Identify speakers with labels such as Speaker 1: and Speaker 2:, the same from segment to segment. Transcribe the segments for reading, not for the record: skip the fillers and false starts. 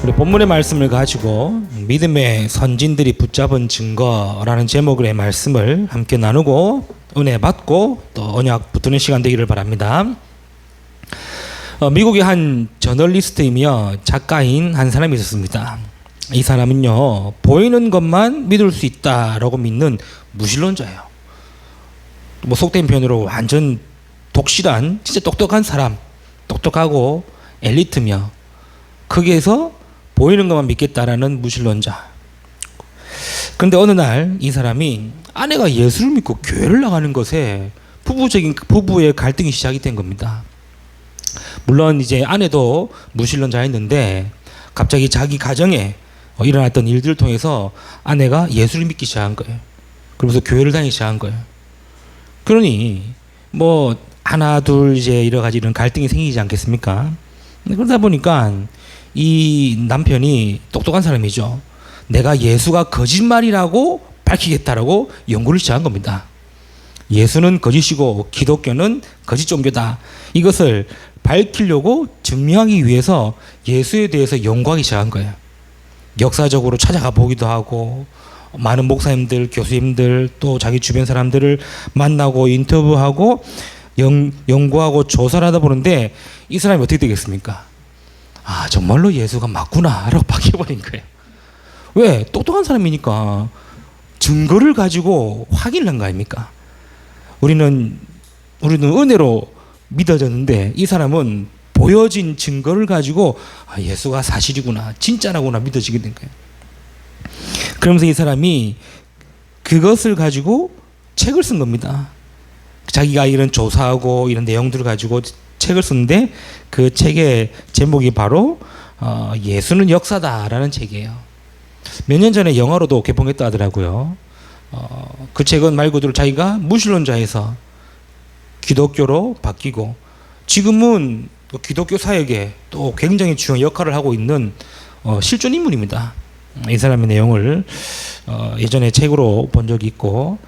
Speaker 1: 우리 본문의 말씀을 가지고 믿음의 선진들이 붙잡은 증거라는 제목의 말씀을 함께 나누고 은혜 받고 또 언약 붙드는 시간 되기를 바랍니다. 미국의 한 저널리스트이며 작가인 한 사람이 있었습니다. 이 사람은요, 보이는 것만 믿을 수 있다라고 믿는 무신론자예요. 뭐 속된 표현으로 완전 독실한 진짜 똑똑한 사람, 똑똑하고 엘리트며 거기에서 보이는 것만 믿겠다라는 무신론자. 그런데 어느 날 이 사람이 아내가 예수를 믿고 교회를 나가는 것에 부부의 갈등이 시작이 된 겁니다. 물론 이제 아내도 무신론자였는데 갑자기 자기 가정에 일어났던 일들을 통해서 아내가 예수를 믿기 시작한 거예요. 그러면서 교회를 다니기 시작한 거예요. 그러니 뭐 하나 둘 이제 여러 가지 이런 갈등이 생기지 않겠습니까? 그러다 보니까 이 남편이 똑똑한 사람이죠. 내가 예수가 거짓말이라고 밝히겠다라고 연구를 시작한 겁니다. 예수는 거짓이고 기독교는 거짓 종교다. 이것을 밝히려고 증명하기 위해서 예수에 대해서 연구하기 시작한 거예요. 역사적으로 찾아가 보기도 하고 많은 목사님들, 교수님들 또 자기 주변 사람들을 만나고 인터뷰하고 연구하고 조사를 하다 보는데 이 사람이 어떻게 되겠습니까? 아, 정말로 예수가 맞구나 라고 바뀌어버린 거예요. 왜? 똑똑한 사람이니까 증거를 가지고 확인을 한 거 아닙니까? 우리는 은혜로 믿어졌는데 이 사람은 보여진 증거를 가지고 아, 예수가 사실이구나, 진짜라구나 믿어지게 된 거예요. 그러면서 이 사람이 그것을 가지고 책을 쓴 겁니다. 자기가 이런 조사하고 이런 내용들을 가지고 책을 썼는데 그 책의 제목이 바로 예수는 역사다라는 책이에요. 몇 년 전에 영화로도 개봉했다 하더라고요. 그 책은 말 그대로 자기가 무신론자에서 기독교로 바뀌고 지금은 기독교 사역에 또 굉장히 중요한 역할을 하고 있는 실존 인물입니다. 이 사람의 내용을 예전에 책으로 본 적이 있고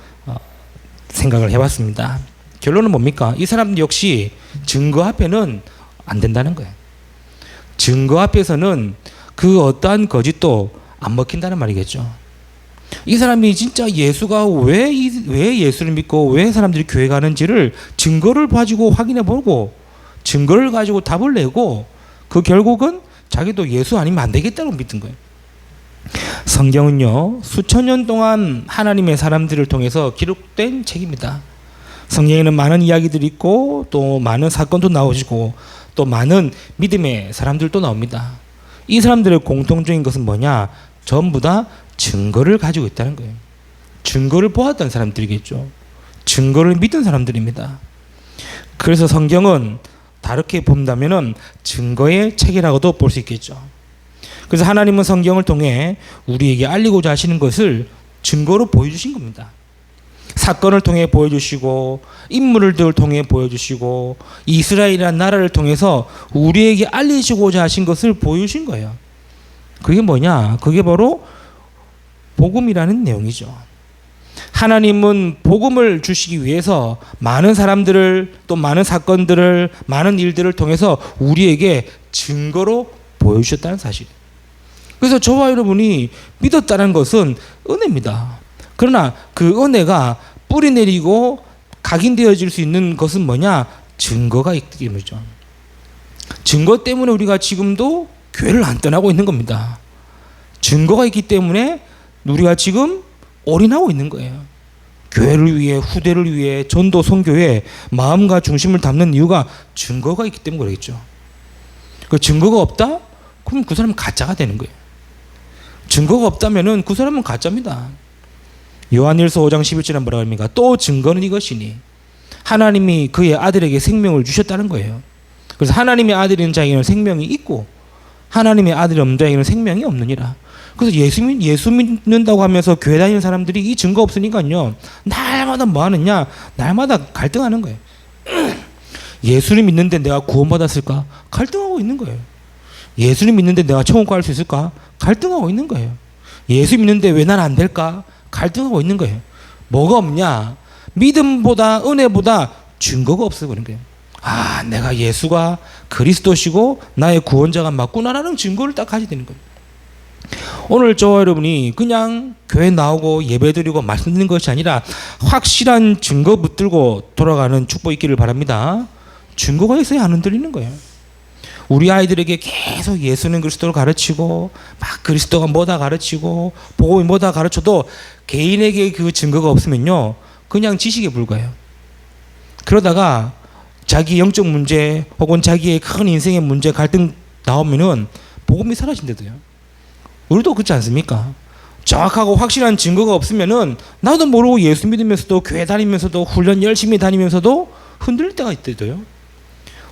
Speaker 1: 생각을 해봤습니다. 결론은 뭡니까? 이 사람 역시 증거 앞에는 안 된다는 거예요. 증거 앞에서는 그 어떠한 거짓도 안 먹힌다는 말이겠죠. 이 사람이 진짜 예수가 왜 예수를 믿고 왜 사람들이 교회 가는지를 증거를 가지고 확인해 보고 증거를 가지고 답을 내고 그 결국은 자기도 예수 아니면 안 되겠다고 믿은 거예요. 성경은요, 수천 년 동안 하나님의 사람들을 통해서 기록된 책입니다. 성경에는 많은 이야기들이 있고 또 많은 사건도 나오시고 또 많은 믿음의 사람들도 나옵니다. 이 사람들의 공통적인 것은 뭐냐? 전부 다 증거를 가지고 있다는 거예요. 증거를 보았다는 사람들이겠죠. 증거를 믿은 사람들입니다. 그래서 성경은 다르게 본다면은 증거의 책이라고도 볼 수 있겠죠. 그래서 하나님은 성경을 통해 우리에게 알리고자 하시는 것을 증거로 보여주신 겁니다. 사건을 통해 보여주시고 인물을 통해 보여주시고 이스라엘이라는 나라를 통해서 우리에게 알리시고자 하신 것을 보여주신 거예요. 그게 뭐냐? 그게 바로 복음이라는 내용이죠. 하나님은 복음을 주시기 위해서 많은 사람들을 또 많은 사건들을 많은 일들을 통해서 우리에게 증거로 보여주셨다는 사실. 그래서 저와 여러분이 믿었다는 것은 은혜입니다. 그러나 그 은혜가 뿌리 내리고 각인되어질 수 있는 것은 뭐냐? 증거가 있기 때문이죠. 증거 때문에 우리가 지금도 교회를 안 떠나고 있는 겁니다. 증거가 있기 때문에 우리가 지금 올인하고 있는 거예요. 교회를 위해, 후대를 위해, 전도 선교에 마음과 중심을 담는 이유가 증거가 있기 때문에 그러겠죠. 그 증거가 없다? 그럼 그 사람은 가짜가 되는 거예요. 증거가 없다면은 그 사람은 가짜입니다. 요한일서 5장 11절에 뭐라고 합니까? 또 증거는 이것이니 하나님이 그의 아들에게 생명을 주셨다는 거예요. 그래서 하나님의 아들인 자에게는 생명이 있고 하나님의 아들이 없는 자에게는 생명이 없느니라. 그래서 예수 믿는다고 하면서 교회 다니는 사람들이 이 증거 없으니까요, 날마다 뭐 하느냐? 날마다 갈등하는 거예요. 예수를 믿는데 내가 구원받았을까? 갈등하고 있는 거예요. 예수를 믿는데 내가 천국 갈 수 있을까? 갈등하고 있는 거예요. 예수 믿는데 왜 난 안 될까? 갈등하고 있는 거예요. 뭐가 없냐? 믿음보다 은혜보다 증거가 없어 그런 거예요. 아, 내가 예수가 그리스도시고 나의 구원자가 맞구나라는 증거를 딱 가지게 되는 거예요. 오늘 저와 여러분이 그냥 교회 나오고 예배드리고 말씀 듣는 것이 아니라 확실한 증거 붙들고 돌아가는 축복이 있기를 바랍니다. 증거가 있어야 안 흔들리는 거예요. 우리 아이들에게 계속 예수는 그리스도를 가르치고 막 그리스도가 뭐다 가르치고 복음이 뭐다 가르쳐도 개인에게 그 증거가 없으면요 그냥 지식에 불과해요. 그러다가 자기 영적 문제 혹은 자기의 큰 인생의 문제 갈등 나오면은 복음이 사라진대도요. 우리도 그렇지 않습니까? 정확하고 확실한 증거가 없으면은 나도 모르고 예수 믿으면서도 교회 다니면서도 훈련 열심히 다니면서도 흔들릴 때가 있대도요.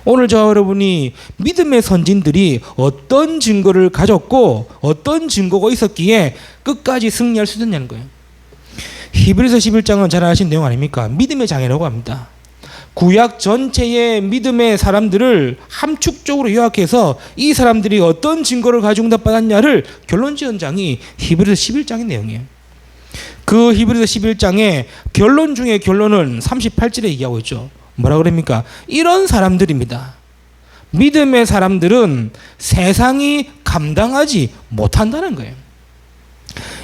Speaker 1: 오늘 저와 여러분이 믿음의 선진들이 어떤 증거를 가졌고 어떤 증거가 있었기에 끝까지 승리할 수 있었냐는 거예요. 히브리서 11장은 잘 아시는 내용 아닙니까? 믿음의 장애라고 합니다. 구약 전체의 믿음의 사람들을 함축적으로 요약해서 이 사람들이 어떤 증거를 가지고 응답받았냐를 결론 지은 장이 히브리서 11장의 내용이에요. 그 히브리서 11장의 결론 중의 결론은 38절에 얘기하고 있죠. 뭐라 그럽니까? 이런 사람들입니다. 믿음의 사람들은 세상이 감당하지 못한다는 거예요.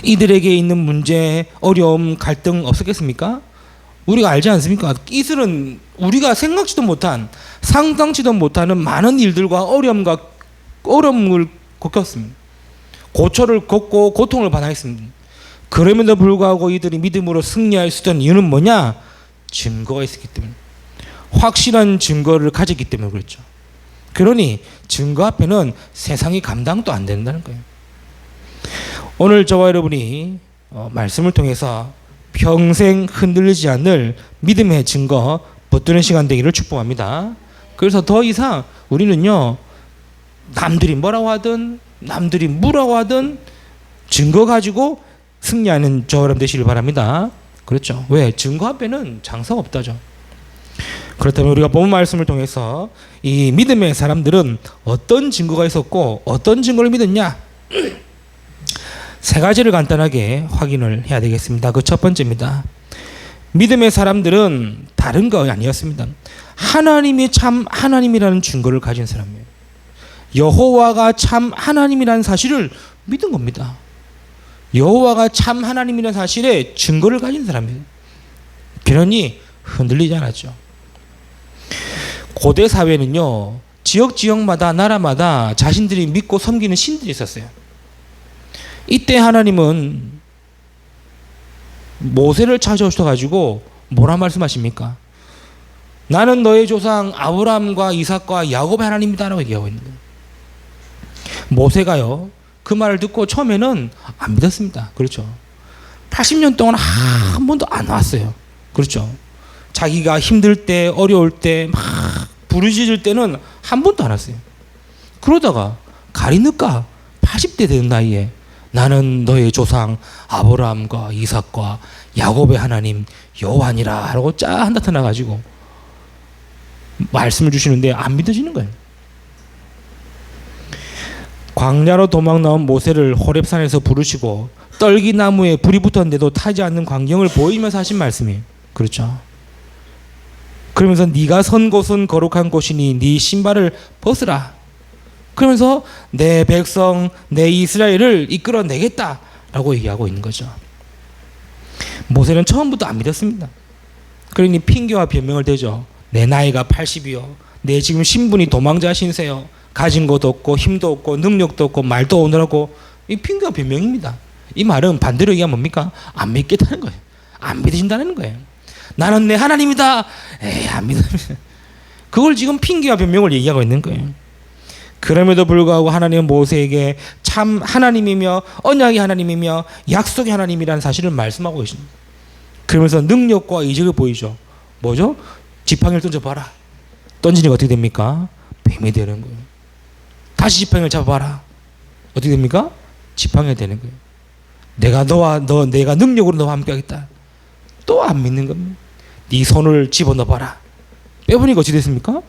Speaker 1: 이들에게 있는 문제, 어려움, 갈등 없었겠습니까? 우리가 알지 않습니까? 이들은 우리가 생각지도 못한, 상상치도 못하는 많은 일들과 어려움을 겪었습니다. 고초를 겪고 고통을 받았습니다. 그럼에도 불구하고 이들이 믿음으로 승리할 수 있던 이유는 뭐냐? 증거가 있었기 때문에. 확실한 증거를 가졌기 때문에 그렇죠. 그러니 증거 앞에는 세상이 감당도 안 된다는 거예요. 오늘 저와 여러분이 말씀을 통해서 평생 흔들리지 않을 믿음의 증거 붙드는 시간 되기를 축복합니다. 그래서 더 이상 우리는요 남들이 뭐라고 하든 남들이 뭐라고 하든 증거 가지고 승리하는 저와 여러분 되시길 바랍니다. 그렇죠. 왜? 증거 앞에는 장사가 없다죠. 그렇다면 우리가 본 말씀을 통해서 이 믿음의 사람들은 어떤 증거가 있었고 어떤 증거를 믿었냐? 세 가지를 간단하게 확인을 해야 되겠습니다. 그 첫 번째입니다. 믿음의 사람들은 다른 거 아니었습니다. 하나님이 참 하나님이라는 증거를 가진 사람이에요. 여호와가 참 하나님이라는 사실을 믿은 겁니다. 여호와가 참 하나님이라는 사실에 증거를 가진 사람이에요. 그러니 흔들리지 않았죠. 고대 사회는요 지역마다 나라마다 자신들이 믿고 섬기는 신들이 있었어요. 이때 하나님은 모세를 찾아오셔가지고 뭐라 말씀하십니까? 나는 너의 조상 아브라함과 이삭과 야곱의 하나님이다 라고 얘기하고 있는 거예요. 모세가요 그 말을 듣고 처음에는 안 믿었습니다. 그렇죠. 80년 동안 한 번도 안 왔어요. 그렇죠. 자기가 힘들 때 어려울 때 막 부르짖을 때는 한 번도 안 왔어요. 그러다가 가리니까 80대 되는 나이에 나는 너의 조상 아브라함과 이삭과 야곱의 하나님 여호와니라 라고 쫙 나타나가지고 말씀을 주시는데 안 믿어지는 거예요. 광야로 도망 나온 모세를 호렙산에서 부르시고 떨기나무에 불이 붙었는데도 타지 않는 광경을 보이면서 하신 말씀이에요. 그렇죠. 그러면서 네가 선 곳은 거룩한 곳이니 네 신발을 벗으라. 그러면서 내 백성 내 이스라엘을 이끌어내겠다라고 얘기하고 있는 거죠. 모세는 처음부터 안 믿었습니다. 그러니 핑계와 변명을 대죠. 내 나이가 80이요. 내 지금 신분이 도망자 신세요. 가진 것도 없고 힘도 없고 능력도 없고 말도 오느라고 이 핑계와 변명입니다. 이 말은 반대로 얘기하면 뭡니까? 안 믿겠다는 거예요. 안 믿으신다는 거예요. 나는 내 하나님이다. 에이 안 믿어. 그걸 지금 핑계와 변명을 얘기하고 있는 거예요. 그럼에도 불구하고 하나님은 모세에게 참 하나님이며 언약의 하나님이며 약속의 하나님이라는 사실을 말씀하고 계십니다. 그러면서 능력과 이적을 보이죠. 뭐죠? 지팡이를 던져봐라. 던지니까 어떻게 됩니까? 뱀이 되는 거예요. 다시 지팡이를 잡아봐라. 어떻게 됩니까? 지팡이가 되는 거예요. 내가 능력으로 너와 함께 하겠다. 또 안 믿는 겁니다. 네 손을 집어넣어봐라. 빼보니까 어떻게 됐습니까?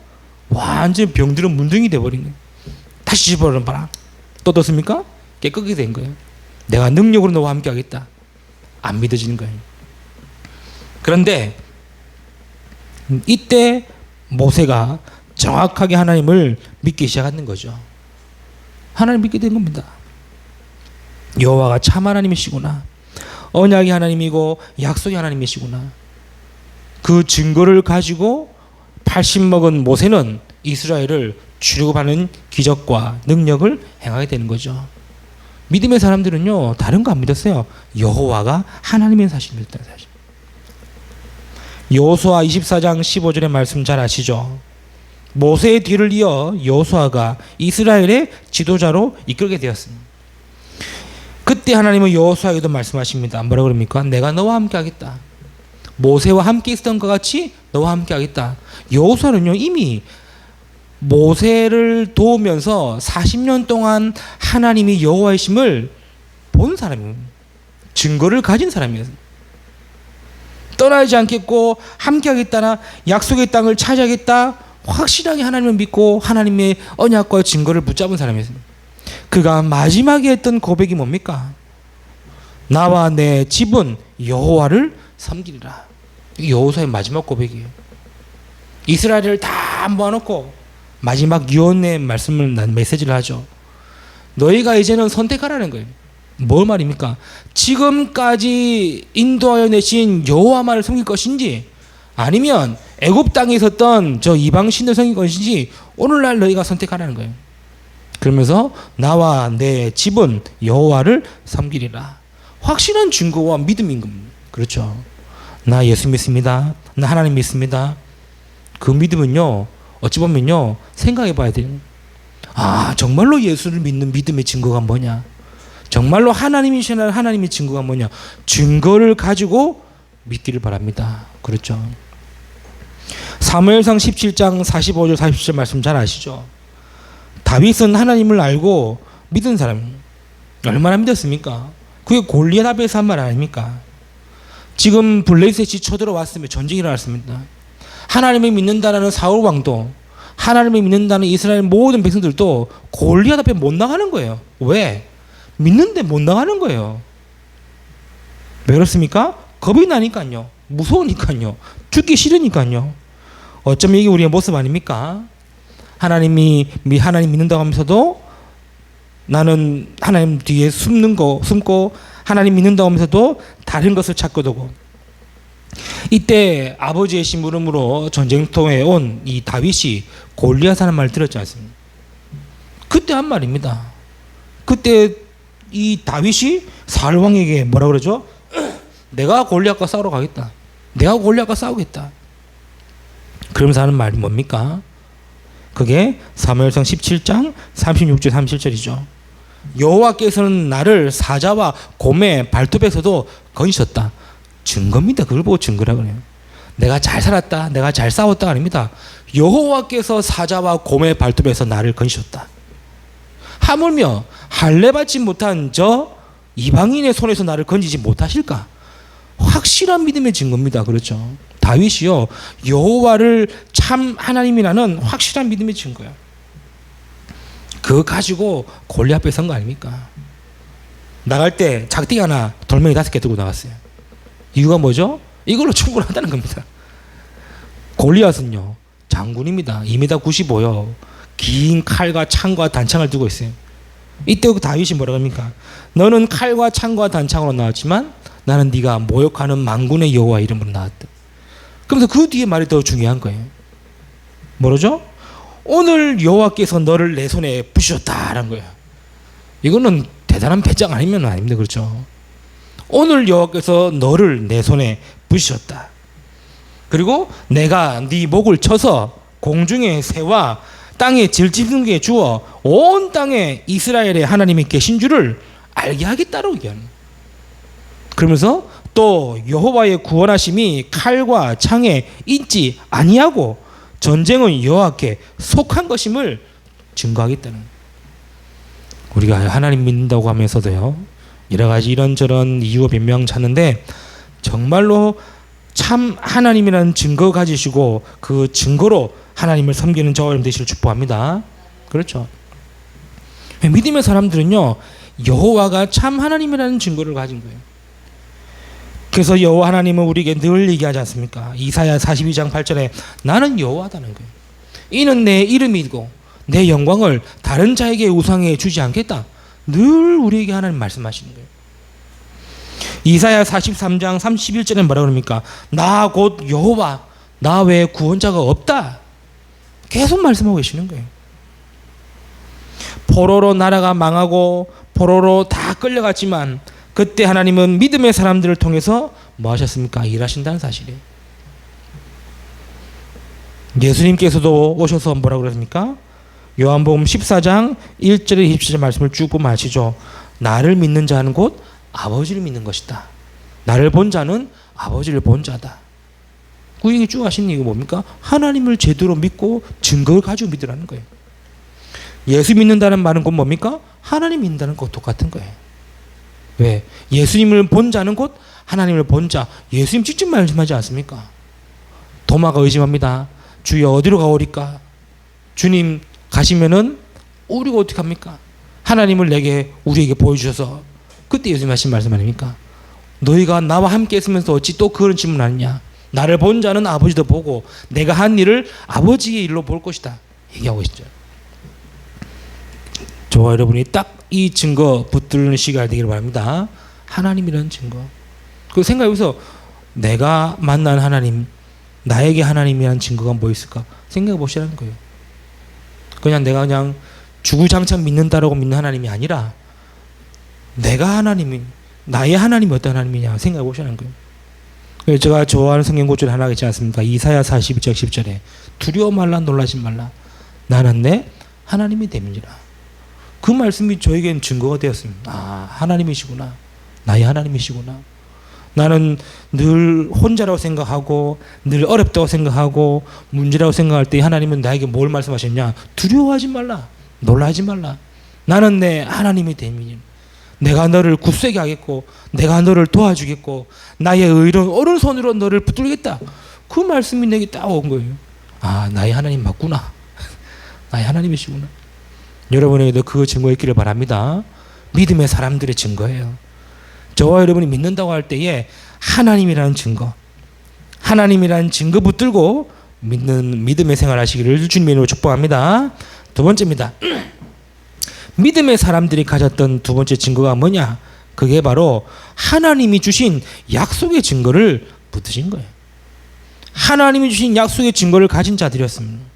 Speaker 1: 완전 병들은 문둥이 돼버린 거예요. 다시 집어넣어봐라. 또 떴습니까? 깨끗하게 된 거예요. 내가 능력으로 너와 함께 하겠다. 안 믿어지는 거예요. 그런데 이때 모세가 정확하게 하나님을 믿기 시작하는 거죠. 하나님 믿게 된 겁니다. 여호와가 참 하나님이시구나. 언약의 하나님이고 약속의 하나님이시구나. 그 증거를 가지고 80 먹은 모세는 이스라엘을 출애굽하는 기적과 능력을 행하게 되는 거죠. 믿음의 사람들은요, 다른 거 안 믿었어요. 여호와가 하나님인 사실을 믿었다는 사실. 여호수아 24장 15절의 말씀 잘 아시죠? 모세의 뒤를 이어 여호수아가 이스라엘의 지도자로 이끌게 되었습니다. 그때 하나님은 여호수아에게도 말씀하십니다. 뭐라 그럽니까? 내가 너와 함께 하겠다. 모세와 함께 있었던 것 같이 너와 함께 하겠다. 여호수아는요, 이미 모세를 도우면서 40년 동안 하나님이 여호와이심을 본 사람이에요. 증거를 가진 사람이에요. 떠나지 않겠고 함께 하겠다나 약속의 땅을 차지하겠다, 확실하게 하나님을 믿고 하나님의 언약과 증거를 붙잡은 사람이었습니다. 그가 마지막에 했던 고백이 뭡니까? 나와 내 집은 여호와를 섬기리라. 이게 여호수아의 마지막 고백이에요. 이스라엘을 다 모아놓고 마지막 유언의 말씀을 메시지를 하죠. 너희가 이제는 선택하라는 거예요. 뭘 말입니까? 지금까지 인도하여 내신 여호와만을 섬길 것인지, 아니면 애굽 땅에 있었던 저 이방 신을 섬길 것인지 오늘날 너희가 선택하라는 거예요. 그러면서 나와 내 집은 여호와를 섬기리라. 확실한 증거와 믿음인 겁니다. 그렇죠. 나 예수 믿습니다. 나 하나님 믿습니다. 그 믿음은요, 어찌 보면요, 생각해 봐야 돼요. 아, 정말로 예수를 믿는 믿음의 증거가 뭐냐? 정말로 하나님이시나 하나님의 증거가 뭐냐? 증거를 가지고 믿기를 바랍니다. 그렇죠. 사무엘상 17장 45절 47절 말씀 잘 아시죠? 다윗은 하나님을 알고 믿은 사람, 얼마나 믿었습니까? 그게 골리앗 앞에서 한 말 아닙니까? 지금 블레셋이 쳐들어왔으면 전쟁이 일어났습니다. 하나님을 믿는다라는 사울 왕도, 하나님을 믿는다는 이스라엘 모든 백성들도 골리앗 앞에 못 나가는 거예요. 왜? 믿는데 못 나가는 거예요. 왜 그렇습니까? 겁이 나니까요. 무서우니까요. 죽기 싫으니까요. 어쩌면 이게 우리의 모습 아닙니까? 하나님 믿는다고 하면서도 나는 하나님 뒤에 숨고 하나님 믿는다고 하면서도 다른 것을 찾고 두고, 이때 아버지의 심부름으로 전쟁터에 온 이 다윗이 골리앗하는 말 들었지 않습니까? 그때 한 말입니다. 그때 이 다윗이 사울 왕에게 뭐라 그러죠? 내가 골리앗과 싸우러 가겠다. 내가 골리앗과 싸우겠다. 그러면서 하는 말이 뭡니까? 그게 사무엘상 17장 36절 37절이죠. 여호와께서는 나를 사자와 곰의 발톱에서도 건지셨다. 증거입니다. 그걸 보고 증거라고 해요. 내가 잘 살았다, 내가 잘 싸웠다 아닙니다. 여호와께서 사자와 곰의 발톱에서 나를 건지셨다. 하물며 할례받지 못한 저 이방인의 손에서 나를 건지지 못하실까? 확실한 믿음의 증거입니다. 그렇죠. 다윗이요, 여호와를 참 하나님이라는 확실한 믿음의 증거야. 그거 가지고 골리앗 앞에 선 거 아닙니까? 나갈 때 작대기 하나 돌멩이 5개 들고 나갔어요. 이유가 뭐죠? 이걸로 충분하다는 겁니다. 골리앗은요, 장군입니다. 2m 95요. 긴 칼과 창과 단창을 들고 있어요. 이때 그 다윗이 뭐라고 합니까? 너는 칼과 창과 단창으로 나왔지만 나는 네가 모욕하는 만군의 여호와 이름으로 나왔다. 그러면서 그 뒤에 말이 더 중요한 거예요. 뭐라죠? 오늘 여호와께서 너를 내 손에 부셨다라는 거예요. 이거는 대단한 배짱 아니면 아닙니다. 그렇죠? 오늘 여호와께서 너를 내 손에 부셨다. 그리고 내가 네 목을 쳐서 공중의 새와 땅에 질집승게 주어 온 땅에 이스라엘의 하나님이 계신 줄을 알게 하겠다라고 얘기하는 거예요. 그러면서 또 여호와의 구원하심이 칼과 창에 있지 아니하고 전쟁은 여호와께 속한 것임을 증거하겠다는 거예요. 우리가 하나님 믿는다고 하면서도요, 여러 가지 이런저런 이유 변명 찾는데 정말로 참 하나님이라는 증거 가지시고 그 증거로 하나님을 섬기는 저와 여러분 되시길 축복합니다. 그렇죠. 믿음의 사람들은요, 여호와가 참 하나님이라는 증거를 가진 거예요. 그래서 여호와 하나님은 우리에게 늘 얘기하지 않습니까? 이사야 42장 8절에 나는 여호와다는 거예요. 이는 내 이름이고 내 영광을 다른 자에게 우상해 주지 않겠다. 늘 우리에게 하나님 말씀하시는 거예요. 이사야 43장 31절에 뭐라 그럽니까? 나 곧 여호와, 나 외에 구원자가 없다. 계속 말씀하고 계시는 거예요. 포로로 나라가 망하고 포로로 다 끌려갔지만 그때 하나님은 믿음의 사람들을 통해서 뭐 하셨습니까? 일하신다는 사실이에요. 예수님께서도 오셔서 뭐라고 그랬습니까? 요한복음 14장 1절에 27절 말씀을 쭉 보면 아시죠? 나를 믿는 자는 곧 아버지를 믿는 것이다. 나를 본 자는 아버지를 본 자다. 그 얘기 쭉 하신 얘기가 뭡니까? 하나님을 제대로 믿고 증거를 가지고 믿으라는 거예요. 예수 믿는다는 말은 곧 뭡니까? 하나님 믿는다는 것 똑같은 거예요. 왜? 예수님을 본 자는 곧 하나님을 본 자. 예수님 직접 말씀하지 않습니까? 도마가 의심합니다. 주여 어디로 가오리까? 주님 가시면은 우리가 어떻게 합니까? 하나님을 우리에게 보여주셔서 그때 예수님 하신 말씀 아닙니까? 너희가 나와 함께 있으면서 어찌 또 그런 질문하느냐? 나를 본 자는 아버지도 보고 내가 한 일을 아버지의 일로 볼 것이다. 얘기하고 있죠. 저와 여러분이 딱 이 증거 붙들는 시간이 되기를 바랍니다. 하나님이라는 증거. 그 생각해보면서 내가 만난 하나님, 나에게 하나님이라는 증거가 뭐 있을까? 생각해 보시라는 거예요. 내가 주구장창 믿는다라고 믿는 하나님이 아니라 내가 하나님이, 나의 하나님이 어떤 하나님이냐 생각해 보시라는 거예요. 제가 좋아하는 성경 구절 하나가 있지 않습니까? 이사야 42장 10절에 두려워 말라 놀라지 말라 나는 내 하나님이 됨이니라. 그 말씀이 저에게는 증거가 되었습니다. 아, 하나님이시구나. 나의 하나님이시구나. 나는 늘 혼자라고 생각하고 늘 어렵다고 생각하고 문제라고 생각할 때 하나님은 나에게 뭘 말씀하셨냐? 두려워하지 말라. 놀라지 말라. 나는 내 하나님이 됨이니 내가 너를 굳세게 하겠고 내가 너를 도와주겠고 나의 의로운 오른손으로 너를 붙들겠다. 그 말씀이 내게 딱 온 거예요. 아, 나의 하나님 맞구나. 나의 하나님이시구나. 여러분에게도 그 증거 있기를 바랍니다. 믿음의 사람들의 증거예요. 저와 여러분이 믿는다고 할 때에 하나님이라는 증거, 하나님이라는 증거 붙들고 믿는 믿음의 생활 하시기를 주님의 이름으로 축복합니다. 두 번째입니다. 믿음의 사람들이 가졌던 두 번째 증거가 뭐냐? 그게 바로 하나님이 주신 약속의 증거를 붙드신 거예요. 하나님이 주신 약속의 증거를 가진 자들이었습니다.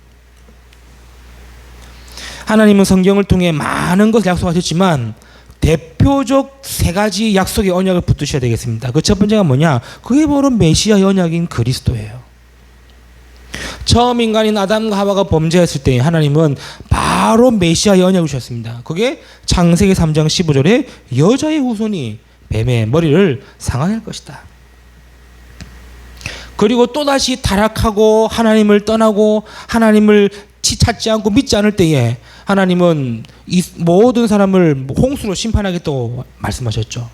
Speaker 1: 하나님은 성경을 통해 많은 것을 약속하셨지만 대표적 세 가지 약속의 언약을 붙드셔야 되겠습니다. 그 첫 번째가 뭐냐? 그게 바로 메시아의 언약인 그리스도예요. 처음 인간인 아담과 하와가 범죄했을 때 하나님은 바로 메시아의 언약을 주셨습니다. 그게 창세기 3장 15절에 여자의 후손이 뱀의 머리를 상하게 할 것이다. 그리고 또다시 타락하고 하나님을 떠나고 하나님을 찾지 않고 믿지 않을 때에 하나님은 이 모든 사람을 홍수로 심판하겠다고 말씀하셨죠.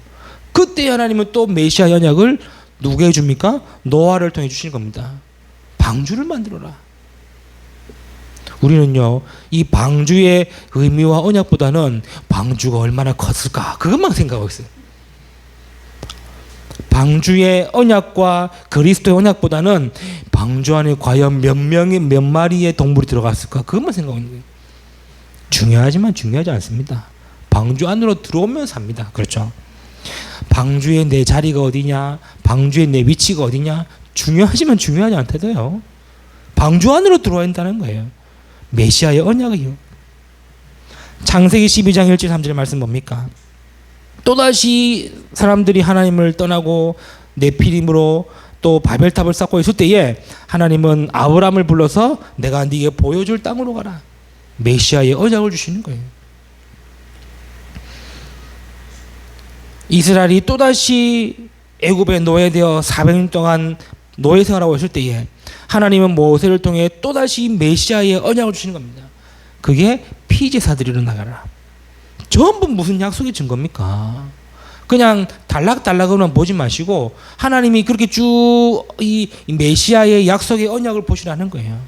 Speaker 1: 그때 하나님은 또 메시아 언약을 누구에게 줍니까? 노아를 통해 주시는 겁니다. 방주를 만들어라. 우리는요, 이 방주의 의미와 언약보다는 방주가 얼마나 컸을까 그것만 생각하고 있어요. 방주의 언약과 그리스도의 언약보다는 방주 안에 과연 몇 마리의 동물이 들어갔을까 그것만 생각하고 있는 거예요. 중요하지만 중요하지 않습니다. 방주 안으로 들어오면 삽니다. 그렇죠? 방주의 내 자리가 어디냐, 방주의 내 위치가 어디냐 중요하지만 중요하지 않다고요. 방주 안으로 들어와야 한다는 거예요. 메시아의 언약이요. 창세기 12장 1절 3절의 말씀 뭡니까? 또다시 사람들이 하나님을 떠나고 네피림으로 또 바벨탑을 쌓고 있을 때에 하나님은 아브람을 불러서 내가 네게 보여줄 땅으로 가라. 메시아의 언약을 주시는 거예요. 이스라엘이 또다시 애굽에 노예되어 400년 동안 노예 생활하고 있을 때에 하나님은 모세를 통해 또다시 메시아의 언약을 주시는 겁니다. 그게 피제사들이로 나가라. 전부 무슨 약속의 증거입니까? 그냥 달락달락으로만 보지 마시고 하나님이 그렇게 쭉 이 메시아의 약속의 언약을 보시라는 거예요.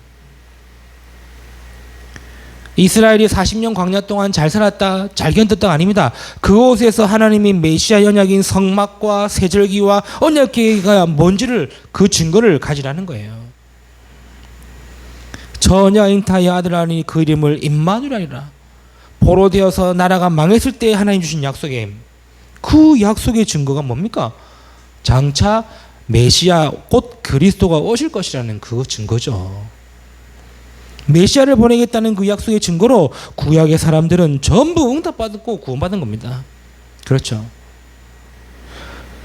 Speaker 1: 이스라엘이 40년 광야 동안 잘 살았다, 잘 견뎠다가 아닙니다. 그곳에서 하나님이 메시아 언약인 성막과 세절기와 언약궤가 뭔지를 그 증거를 가지라는 거예요. 저 언약 잉타의 아들 하니 그 이름을 임마누엘이라. 포로 되어서 나라가 망했을 때 하나님 주신 약속에 그 약속의 증거가 뭡니까? 장차 메시아 곧 그리스도가 오실 것이라는 그 증거죠. 메시아를 보내겠다는 그 약속의 증거로 구약의 사람들은 전부 응답받고 구원받은 겁니다. 그렇죠.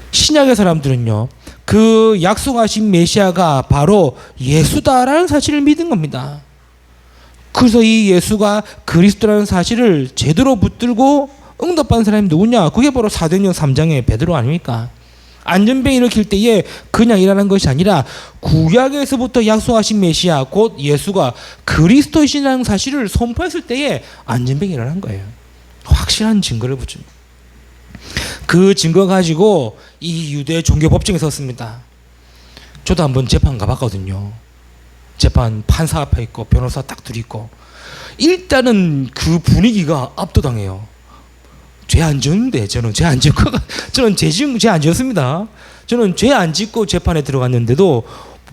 Speaker 1: 신약의 사람들은요, 그 약속하신 메시아가 바로 예수다라는 사실을 믿은 겁니다. 그래서 이 예수가 그리스도라는 사실을 제대로 붙들고 응답받은 사람이 누구냐? 그게 바로 사도행전 3장의 베드로 아닙니까? 안전병 일으킬 때에 그냥 일하는 것이 아니라 구약에서부터 약속하신 메시아 곧 예수가 그리스도이시라는 사실을 선포했을 때에 안전병이 일어난 거예요. 확실한 증거를 붙입니다. 그 증거 가지고 이 유대 종교 법정에 섰습니다. 저도 한번 재판 가봤거든요. 재판 판사 앞에 있고 변호사 딱 둘이 있고, 일단은 그 분위기가 압도당해요. 죄 안 지었는데 저는 죄 안 짓고 저는 죄 안 지었습니다. 저는 죄 안 짓고 재판에 들어갔는데도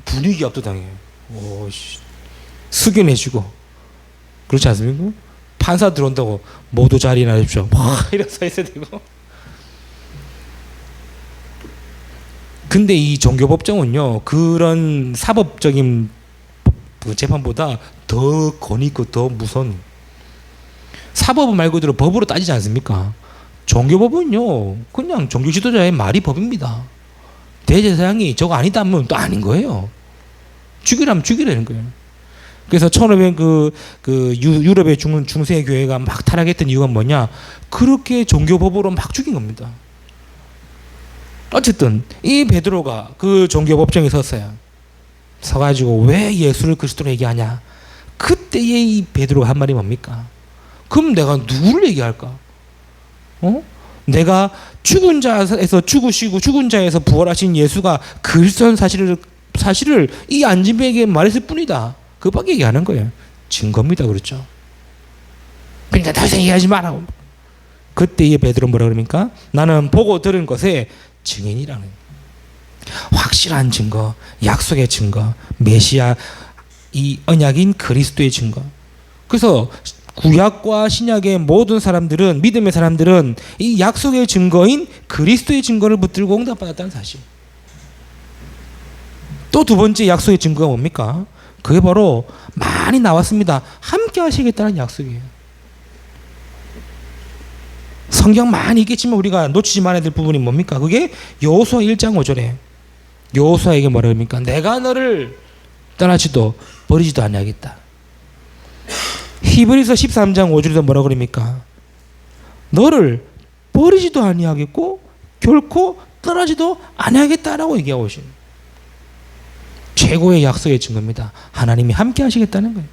Speaker 1: 분위기 압도당해요. 숙연해지고 그렇지 않습니까? 판사 들어온다고 모두 자리나 하십시오. 이렇게 서 있어야 되고. 근데 이 종교법정은요, 그런 사법적인 재판보다 더 권위 있고 더 무서운, 사법 말 그대로 법으로 따지지 않습니까? 종교법은요, 그냥 종교 지도자의 말이 법입니다. 대제사장이 저거 아니다 하면 또 아닌 거예요. 죽이라면 죽이라는 거예요. 그래서 1500 유럽의 중세 교회가 막 타락했던 이유가 뭐냐? 그렇게 종교법으로 막 죽인 겁니다. 어쨌든 이 베드로가 그 종교법정에 섰어요. 서가지고 왜 예수를 그리스도로 얘기하냐? 그때에 이 베드로가 한 말이 뭡니까? 그럼 내가 누구를 얘기할까? 내가 죽은 자에서 죽으시고 죽은 자에서 부활하신 예수가 그리스도라는 사실을 이 안진뱅에게 말했을 뿐이다. 그밖에 얘기하는 거예요. 증거입니다. 그렇죠? 그러니까 더 이상 얘기하지 마라고. 그때 이 베드로 뭐라 그럽니까? 나는 보고 들은 것에 증인이라는, 확실한 증거, 약속의 증거, 메시아 이 언약인 그리스도의 증거. 그래서 구약과 신약의 모든 사람들은, 믿음의 사람들은 이 약속의 증거인 그리스도의 증거를 붙들고 응답받았다는 사실. 또 두 번째 약속의 증거가 뭡니까? 그게 바로 많이 나왔습니다. 함께 하시겠다는 약속이에요. 성경 많이 있겠지만 우리가 놓치지 말아야 될 부분이 뭡니까? 그게 여호수아 1장 5절에 여호수아에게 뭐라 합니까? 내가 너를 떠나지도 버리지도 아니하겠다. 히브리서 13장 5절에도 뭐라 그럽니까? 너를 버리지도 아니하겠고 결코 떠나지도 아니하겠다라고 얘기하고 계십니다. 최고의 약속의 증거입니다. 하나님이 함께 하시겠다는 거예요.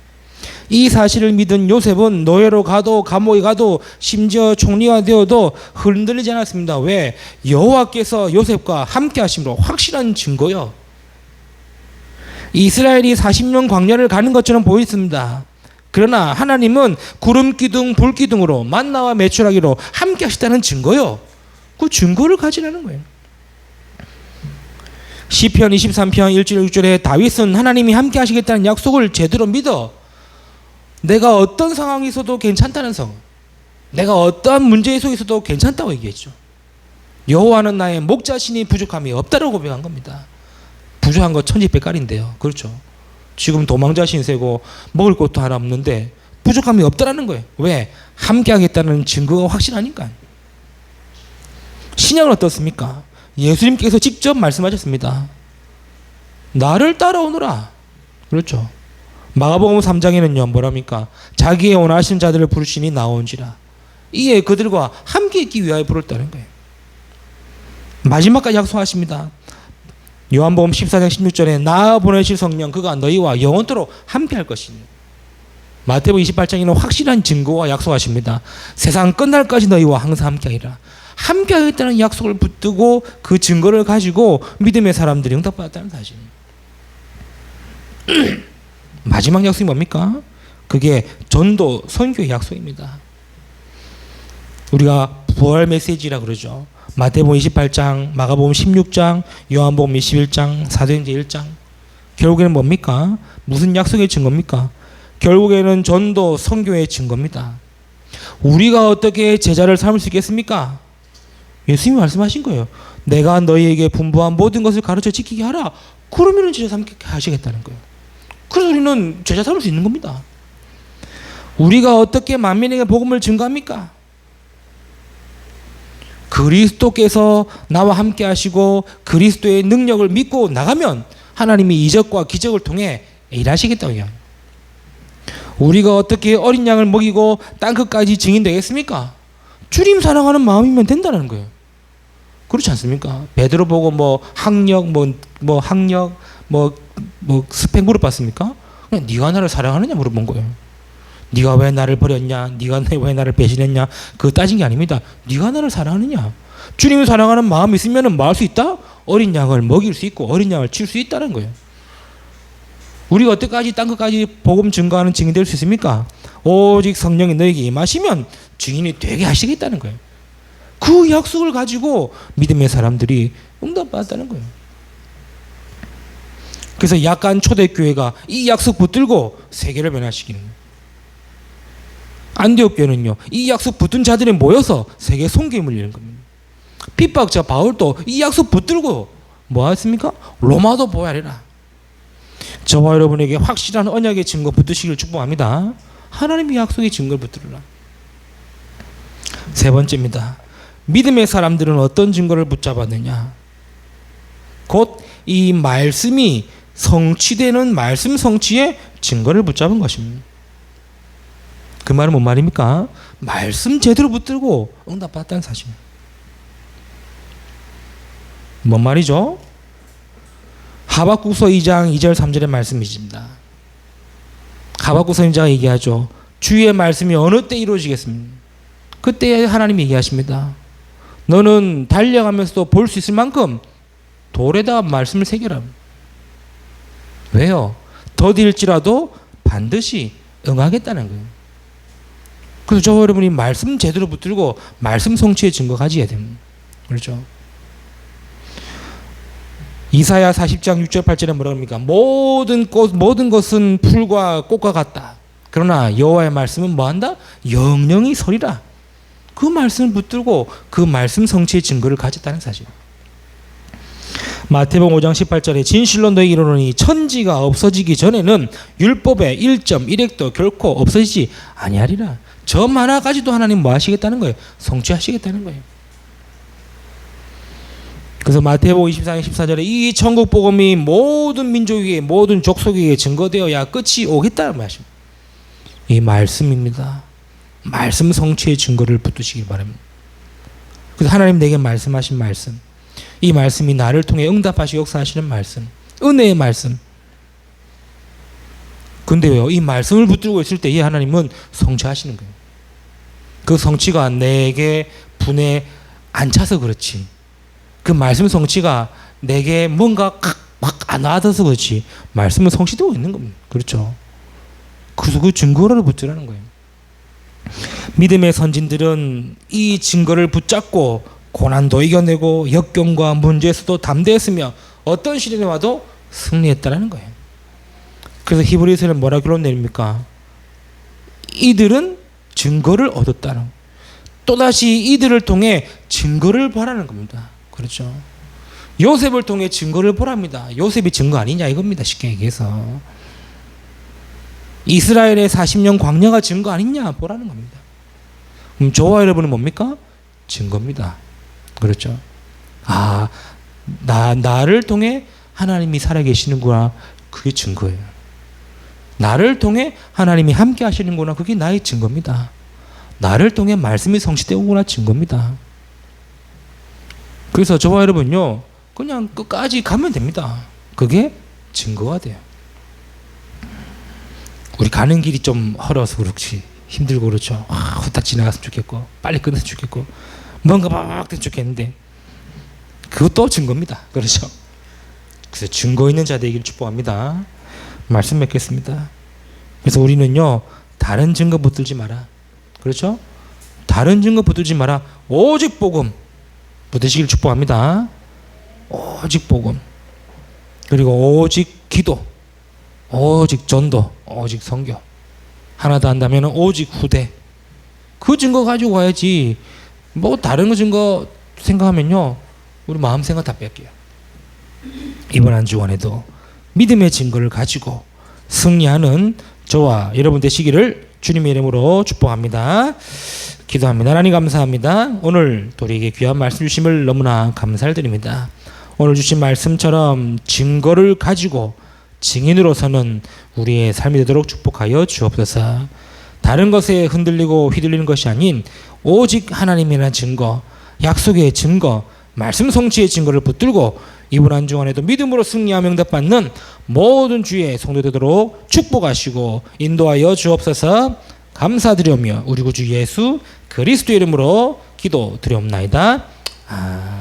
Speaker 1: 이 사실을 믿은 요셉은 노예로 가도 감옥에 가도 심지어 총리가 되어도 흔들리지 않았습니다. 왜? 여호와께서 요셉과 함께 하심으로 확실한 증거요. 이스라엘이 40년 광야를 가는 것처럼 보였습니다. 그러나 하나님은 구름 기둥 불 기둥으로 만나와 메추라기로 함께 하시다는 증거요. 그 증거를 가지라는 거예요. 시편 23편 1절 6절에 다윗은 하나님이 함께 하시겠다는 약속을 제대로 믿어 내가 어떤 상황에 있어도 괜찮다는 상황, 내가 어떠한 문제 속에서도 괜찮다고 얘기했죠. 여호와는 나의 목자신이 부족함이 없다고 고백한 겁니다. 부족한 거 천지백갈인데요. 그렇죠. 지금 도망자 신세고 먹을 것도 하나 없는데 부족함이 없다라는 거예요. 왜? 함께 하겠다는 증거가 확실하니까. 신약은 어떻습니까? 예수님께서 직접 말씀하셨습니다. 나를 따라오너라. 그렇죠. 마가복음 3장에는요 뭐랍니까? 자기의 원하신 자들을 부르시니 나온지라. 이에 그들과 함께 있기 위하여 부르셨다는 거예요. 마지막까지 약속하십니다. 요한복음 14장 16절에 나 보내실 성령 그가 너희와 영원토록 함께 할 것이니. 마태복음 28장에는 확실한 증거와 약속하십니다. 세상 끝날까지 너희와 항상 함께 하리라. 함께 하겠다는 약속을 붙들고 그 증거를 가지고 믿음의 사람들이 응답받았다는 사실입니다. 마지막 약속이 뭡니까? 그게 전도 선교의 약속입니다. 우리가 부활 메시지라 그러죠. 마태복음 28장, 마가복음 16장, 요한복음 21장, 사도행전 1장. 결국에는 뭡니까? 무슨 약속의 증거입니까? 결국에는 전도 선교의 증거입니다. 우리가 어떻게 제자를 삼을 수 있겠습니까? 예수님이 말씀하신 거예요. 내가 너희에게 분부한 모든 것을 가르쳐 지키게 하라. 그러면 제자 삼게 하시겠다는 거예요. 그래서 우리는 제자 삼을 수 있는 겁니다. 우리가 어떻게 만민에게 복음을 증거합니까? 그리스도께서 나와 함께 하시고 그리스도의 능력을 믿고 나가면 하나님이 이적과 기적을 통해 일하시겠다고 해요. 우리가 어떻게 어린 양을 먹이고 땅끝까지 증인 되겠습니까? 주님 사랑하는 마음이면 된다는 거예요. 그렇지 않습니까? 베드로 보고 뭐 학력, 스펙 물어봤습니까? 그냥 네가 나를 사랑하느냐 물어본 거예요. 네가 왜 나를 버렸냐? 네가 왜 나를 배신했냐? 그거 따진 게 아닙니다. 네가 나를 사랑하느냐? 주님을 사랑하는 마음이 있으면 뭐 할 수 있다? 어린 양을 먹일 수 있고 어린 양을 칠 수 있다는 거예요. 우리가 어때까지 땅끝까지 복음 증거하는 증인 될 수 있습니까? 오직 성령이 너에게 임하시면 증인이 되게 하시겠다는 거예요. 그 약속을 가지고 믿음의 사람들이 응답받았다는 거예요. 그래서 약간 초대교회가 이 약속 붙들고 세계를 변화시키는 거예요. 안디옥 교회는요, 이 약속 붙든 자들이 모여서 세계 선교에 열리는 겁니다. 핍박자 바울도 이 약속 붙들고 뭐 했습니까? 로마도 보야리라. 저와 여러분에게 확실한 언약의 증거 붙드시길 축복합니다. 하나님의 약속의 증거를 붙들으라. 세 번째입니다. 믿음의 사람들은 어떤 증거를 붙잡았느냐? 곧 이 말씀이 성취되는 말씀 성취의 증거를 붙잡은 것입니다. 그 말은 뭔 말입니까? 말씀 제대로 붙들고 응답받았다는 사실입니다. 뭔 말이죠? 하박국서 2장 2절 3절의 말씀이십니다. 하박국서 2장 얘기하죠. 주의 말씀이 어느 때 이루어지겠습니까? 그때 하나님이 얘기하십니다. 너는 달려가면서도 볼 수 있을 만큼 돌에다 말씀을 새겨라. 왜요? 더딜지라도 반드시 응하겠다는 거예요. 그래서 저와 여러분이 말씀 제대로 붙들고 말씀 성취의 증거 가져야 됩니다. 그렇죠? 이사야 40장 6절 8절에 뭐라 합니까? 모든 것은 풀과 꽃과 같다. 그러나 여호와의 말씀은 뭐한다? 영영이 서리라. 그 말씀을 붙들고 그 말씀 성취의 증거를 가졌다는 사실. 마태복음 5장 18절에 진실로 너희에게 이르노니 천지가 없어지기 전에는 율법의 1.1획도 결코 없어지지 아니하리라. 점 하나까지도 하나님 뭐 하시겠다는 거예요? 성취하시겠다는 거예요. 그래서 마태복음 24장 14절에 이 천국 복음이 모든 민족에게 모든 족속에게 증거되어야 끝이 오겠다는 말씀입니다. 이 말씀입니다. 말씀 성취의 증거를 붙드시기 바랍니다. 그래서 하나님 내게 말씀하신 말씀, 이 말씀이 나를 통해 응답하시고 역사하시는 말씀, 은혜의 말씀. 근데요, 이 말씀을 붙들고 있을 때 이 하나님은 성취하시는 거예요. 그 성취가 내게 분에 안 차서 그렇지. 그 말씀 성취가 내게 뭔가 막 안 와닿아서 그렇지. 말씀은 성취되고 있는 겁니다. 그렇죠? 그래서 그 증거를 붙들라는 거예요. 믿음의 선진들은 이 증거를 붙잡고 고난도 이겨내고 역경과 문제에서도 담대했으며 어떤 시련에 와도 승리했다는 거예요. 그래서 히브리서는 뭐라 결론 내립니까? 이들은 증거를 얻었다는, 또다시 이들을 통해 증거를 보라는 겁니다. 그렇죠? 요셉을 통해 증거를 보랍니다. 요셉이 증거 아니냐 이겁니다. 쉽게 얘기해서 이스라엘의 40년 광야가 증거 아니냐 보라는 겁니다. 그럼 저와 여러분은 뭡니까? 증거입니다. 그렇죠? 아, 나를 통해 하나님이 살아계시는구나. 그게 증거예요. 나를 통해 하나님이 함께 하시는구나. 그게 나의 증거입니다. 나를 통해 말씀이 성취되고구나. 증거입니다. 그래서 저와 여러분요, 그냥 끝까지 가면 됩니다. 그게 증거가 돼요. 우리 가는 길이 좀 헐어서 그렇지, 힘들고 그렇죠. 후딱 지나갔으면 좋겠고 빨리 끝났으면 좋겠고 뭔가 막 됐으면 좋겠는데 그것도 증거입니다. 그렇죠? 그래서 증거 있는 자 되기를 축복합니다. 말씀 맺겠습니다. 그래서 우리는요, 다른 증거 붙들지 마라. 그렇죠? 다른 증거 붙들지 마라. 오직 복음 붙드시길 축복합니다. 오직 복음. 그리고 오직 기도, 오직 전도, 오직 선교. 하나 더 한다면 오직 후대. 그 증거 가지고 가야지. 뭐 다른 거 증거 생각하면요, 우리 마음 생각 다 뺄게요. 이번 한 주간에도 믿음의 증거를 가지고 승리하는 저와 여러분 되시기를 주님의 이름으로 축복합니다. 기도합니다. 하나님 감사합니다. 오늘 또 우리에게 귀한 말씀 주심을 너무나 감사를 드립니다. 오늘 주신 말씀처럼 증거를 가지고 증인으로서는 우리의 삶이 되도록 축복하여 주옵소서. 다른 것에 흔들리고 휘둘리는 것이 아닌 오직 하나님이라는 증거, 약속의 증거, 말씀 성취의 증거를 붙들고 이번 한 주간에도 믿음으로 승리하며 응답받는 모든 주의 성도 되도록 축복하시고 인도하여 주옵소서. 감사드리오며 우리 구주 예수 그리스도 이름으로 기도드리옵나이다. 아멘.